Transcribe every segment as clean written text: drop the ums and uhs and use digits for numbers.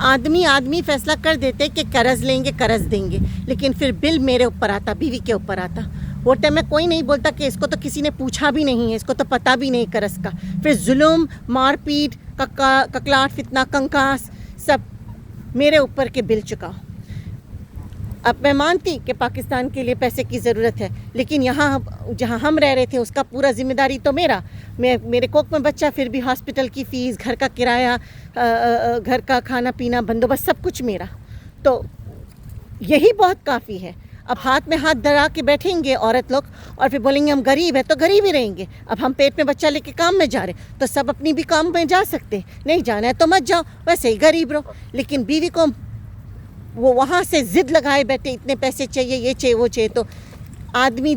آدمی فیصلہ کر دیتے کہ قرض لیں گے قرض دیں گے، لیکن پھر بل میرے اوپر آتا، بیوی کے اوپر آتا۔ وہ ٹائم میں کوئی نہیں بولتا کہ اس کو تو کسی نے پوچھا بھی نہیں ہے، اس کو تو پتہ بھی نہیں قرض کا۔ پھر ظلم، مار پیٹ، ککلاٹ، فتنہ، کنکاس سب میرے اوپر کے بل چکا۔ اب میں مانتی کہ پاکستان کے لیے پیسے کی ضرورت ہے، لیکن یہاں جہاں ہم رہ رہے تھے اس کا پورا ذمہ داری تو میرے کوک میں بچہ، پھر بھی ہاسپٹل کی فیس، گھر کا کرایہ، گھر کا کھانا پینا بندوبست سب کچھ میرا، تو یہی بہت کافی ہے۔ اب ہاتھ میں ہاتھ دھرا کے بیٹھیں گے عورت لوگ اور پھر بولیں گے ہم غریب ہیں، تو غریب ہی رہیں گے۔ اب ہم پیٹ میں بچہ لے کے کام میں جا رہے تو سب اپنی بھی کام میں جا سکتے، نہیں جانا ہے تو مت جاؤ، ویسے ہی غریب رہو۔ لیکن بیوی کو وہ وہاں سے ضد لگائے بیٹھے، اتنے پیسے چاہیے، یہ چاہیے وہ چاہیے، تو آدمی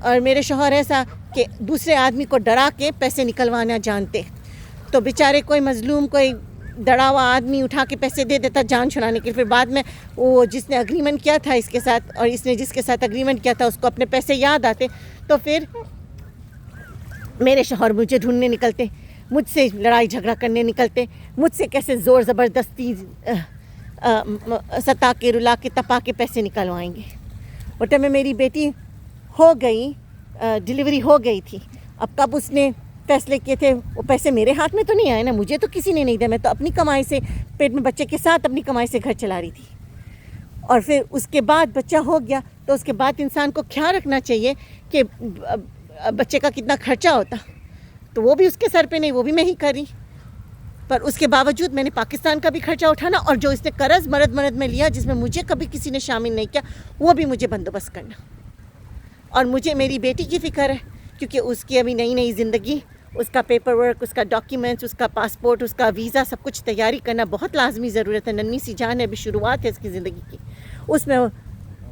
اور میرے شوہر ایسا کہ دوسرے آدمی کو ڈرا کے پیسے نکلوانا جانتے، تو بیچارے کوئی مظلوم، کوئی ڈرا ہوا آدمی اٹھا کے پیسے دے دیتا جان چھڑانے کے، پھر بعد میں وہ جس نے اگریمنٹ کیا تھا اس کے ساتھ اور اس نے جس کے ساتھ اگریمنٹ کیا تھا اس کو اپنے پیسے یاد آتے، تو پھر میرے شوہر مجھے ڈھونڈنے نکلتے، مجھ سے لڑائی جھگڑا کرنے نکلتے، مجھ سے کیسے زور زبردستی ستا کے رلا کے تپا کے پیسے نکلوائیں گے۔ وہ ٹائم میں میری بیٹی ہو گئی، ڈیلیوری ہو گئی تھی، اب کب اس نے فیصلے کیے تھے، وہ پیسے میرے ہاتھ میں تو نہیں آئے نا، مجھے تو کسی نے نہیں دیا، میں تو اپنی کمائی سے پیٹ میں بچے کے ساتھ اپنی کمائی سے گھر چلا رہی تھی۔ اور پھر اس کے بعد بچہ ہو گیا تو اس کے بعد انسان کو خیال رکھنا چاہیے کہ بچے کا کتنا خرچہ ہوتا، تو وہ بھی اس کے سر پہ نہیں، وہ بھی میں ہی کری، پر اس کے باوجود میں نے پاکستان کا بھی خرچہ اٹھانا، اور جو اس نے قرض مرد میں لیا جس میں مجھے کبھی کسی نے شامل نہیں کیا، وہ بھی مجھے بندوبست کرنا۔ اور مجھے میری بیٹی کی فکر ہے، کیونکہ اس کی ابھی نئی زندگی، اس کا پیپر ورک، اس کا ڈاکیومنٹس، اس کا پاسپورٹ، اس کا ویزا، سب کچھ تیاری کرنا بہت لازمی ضرورت ہے۔ ننھی سی جان ہے، ابھی شروعات ہے اس کی زندگی کی، اس میں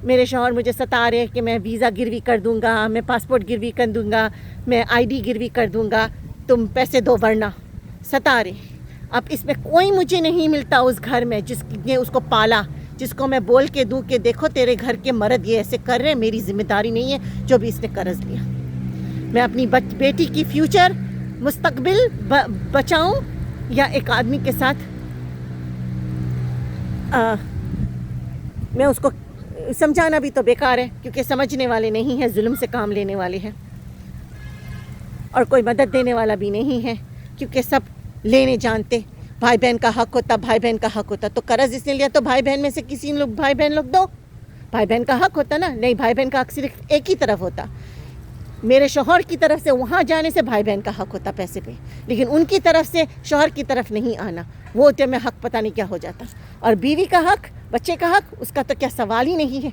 میرے شوہر مجھے ستا رہے کہ میں ویزا گروی کر دوں گا، میں پاسپورٹ گروی کر دوں گا، میں ID گروی کر دوں گا، تم پیسے دو ورنہ، ستا رہے۔ اب اس میں کوئی مجھے نہیں ملتا اس گھر میں جس نے اس کو پالا، جس کو میں بول کے دوں کہ دیکھو تیرے گھر کے مرد یہ ایسے کر رہے ہیں، میری ذمہ داری نہیں ہے جو بھی اس نے قرض لیا۔ میں اپنی بیٹی کی فیوچر، مستقبل بچاؤں یا ایک آدمی کے ساتھ میں اس کو سمجھانا بھی تو بیکار ہے، کیونکہ سمجھنے والے نہیں ہیں، ظلم سے کام لینے والے ہیں، اور کوئی مدد دینے والا بھی نہیں ہے، کیونکہ سب لینے جانتے۔ بھائی بہن کا حق ہوتا، بھائی بہن کا حق ہوتا، تو قرض اس نے لیا تو بھائی بہن میں سے کسی لوگ بھائی بہن لوگ دو، بھائی بہن کا حق ہوتا نا، نہیں بھائی بہن کا حق صرف ایک ہی طرف ہوتا، میرے شوہر کی طرف سے وہاں جانے سے بھائی بہن کا حق ہوتا پیسے پہ، لیکن ان کی طرف سے شوہر کی طرف نہیں آنا، وہ ٹائم میں حق پتہ نہیں کیا ہو جاتا۔ اور بیوی کا حق، بچے کا حق، اس کا تو کیا سوال ہی نہیں ہے۔